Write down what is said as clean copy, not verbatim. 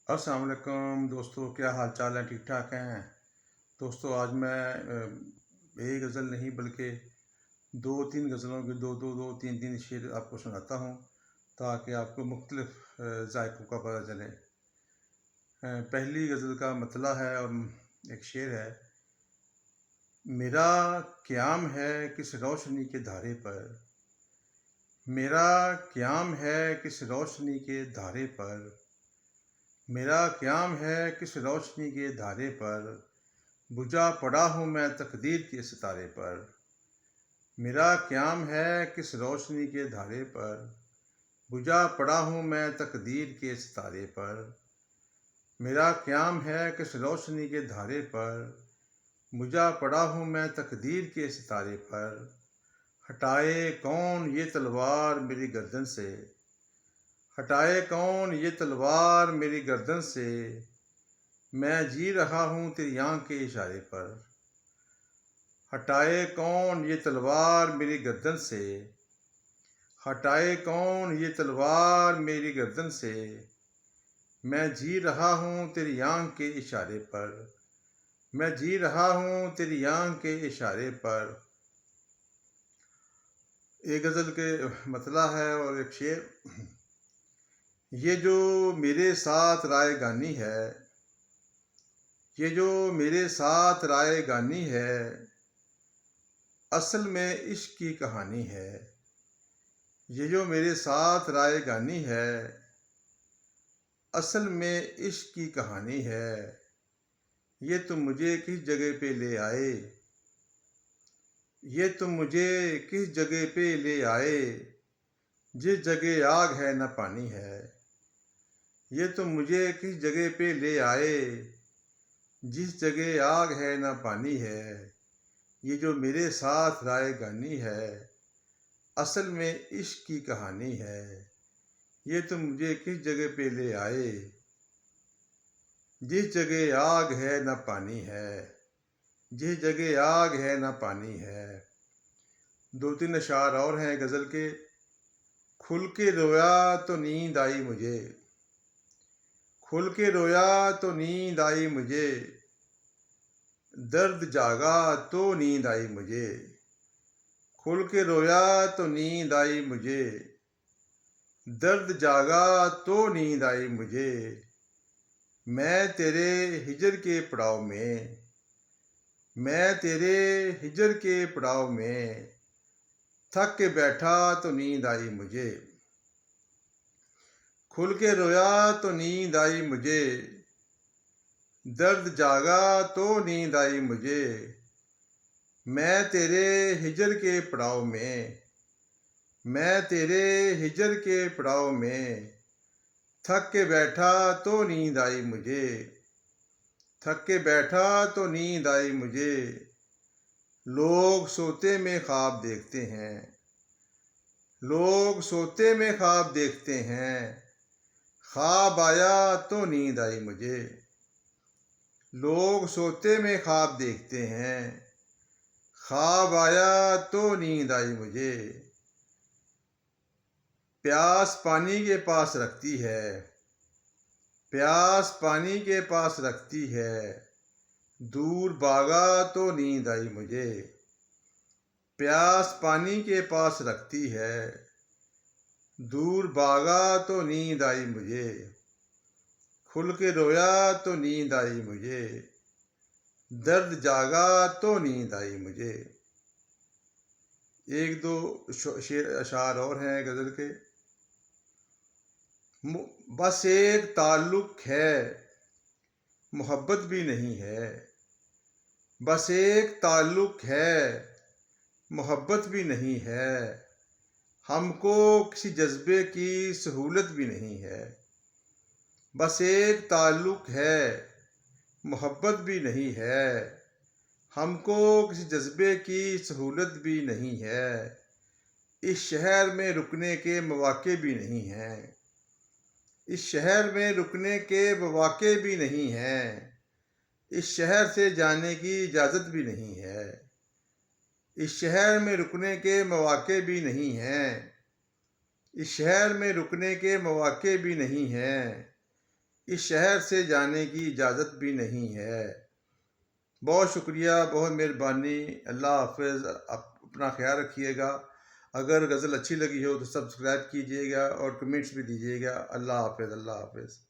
अस्सलाम वालेकुम दोस्तों, क्या हाल चाल है? ठीक ठाक हैं दोस्तों। आज मैं एक गज़ल नहीं बल्कि दो तीन गज़लों के दो तीन तीन शेर आपको सुनाता हूँ ताकि आपको मुख्तलिफ ज़ायक़ों का पता चले। पहली गज़ल का मतला है और एक शेर है। मेरा क़याम है किस रोशनी के धारे पर, मेरा क़याम है किस रोशनी के धारे पर, मेरा क़याम है किस रोशनी के धारे पर, बुझा पड़ा हूँ मैं तकदीर के सितारे पर। मेरा क़याम है किस रोशनी के धारे पर, बुझा पड़ा हूँ मैं तकदीर के सितारे पर। मेरा क़याम है किस रोशनी के धारे पर, बुझा पड़ा हूँ मैं तकदीर के सितारे पर। हटाए कौन ये तलवार मेरी गर्दन से, हटाए कौन ये तलवार मेरी गर्दन से, मैं जी रहा हूँ तेरी आँख के इशारे पर। हटाए कौन ये तलवार मेरी गर्दन से, हटाए कौन ये तलवार मेरी गर्दन से, मैं जी रहा हूँ तेरी आँख के इशारे पर, मैं जी रहा हूँ तेरी आँख के इशारे पर। एक गज़ल के मतला है और एक शेर। ये जो मेरे साथ रायगानी है, ये जो मेरे साथ रायगानी है, असल में इश्क की कहानी है। ये जो मेरे साथ रायगानी है, असल में इश्क की कहानी है। ये तुम मुझे किस जगह पे ले आए, ये तुम मुझे किस जगह पे ले आए, जिस जगह आग है न पानी है। ये तुम मुझे किस जगह पे ले आए, जिस जगह आग है न पानी है। ये जो मेरे साथ रायगानी है, असल में इश्क की कहानी है। ये तुम मुझे किस जगह पे ले आए, जिस जगह आग है न पानी है, जिस जगह आग है न पानी है। दो तीन अशार और हैं गज़ल के। खुल के रोया तो नींद आई मुझे, खुल के रोया तो नींद आई मुझे, दर्द जागा तो नींद आई मुझे। खुल के रोया तो नींद आई मुझे, दर्द जागा तो नींद आई मुझे। मैं तेरे हिजर के पड़ाव में, मैं तेरे हिजर के पड़ाव में, थक के बैठा तो नींद आई मुझे। खुल के रोया तो नींद आई मुझे, दर्द जागा तो नींद आई मुझे। मैं तेरे हिजर के पड़ाव में, मैं तेरे हिजर के पड़ाव में, थक के बैठा तो नींद आई मुझे, थक के बैठा तो नींद आई मुझे। लोग सोते में ख्वाब देखते हैं, लोग सोते में ख्वाब देखते हैं, ख्वाब आया तो नींद आई मुझे। लोग सोते में ख्वाब देखते हैं, ख्वाब आया तो नींद आई मुझे। प्यास पानी के पास रखती है, प्यास पानी के पास रखती है, दूर भागा तो नींद आई मुझे। प्यास पानी के पास रखती है, दूर भागा तो नींद आई मुझे। खुल के रोया तो नींद आई मुझे, दर्द जागा तो नींद आई मुझे। एक दो शेर अशार और हैं गज़ल के। बस एक ताल्लुक है, मोहब्बत भी नहीं है। बस एक ताल्लुक है, मोहब्बत भी नहीं है। हमको किसी जज्बे की सहूलत भी नहीं है। बस एक ताल्लुक है, मोहब्बत भी नहीं है। हमको किसी जज्बे की सहूलत भी नहीं है। इस शहर में रुकने के मौके भी नहीं हैं, इस शहर में रुकने के मौके भी नहीं हैं। इस शहर से जाने की इजाज़त भी नहीं है। इस शहर में रुकने के मौके भी नहीं हैं, इस शहर में रुकने के मौके भी नहीं हैं। इस शहर से जाने की इजाज़त भी नहीं है। बहुत शुक्रिया, बहुत मेहरबानी। अल्लाह हाफ़िज़। आप अपना ख़्याल रखिएगा। अगर गज़ल अच्छी लगी हो तो सब्सक्राइब कीजिएगा और कमेंट्स भी दीजिएगा। अल्लाह हाफ़िज़, अल्लाह हाफ़िज़।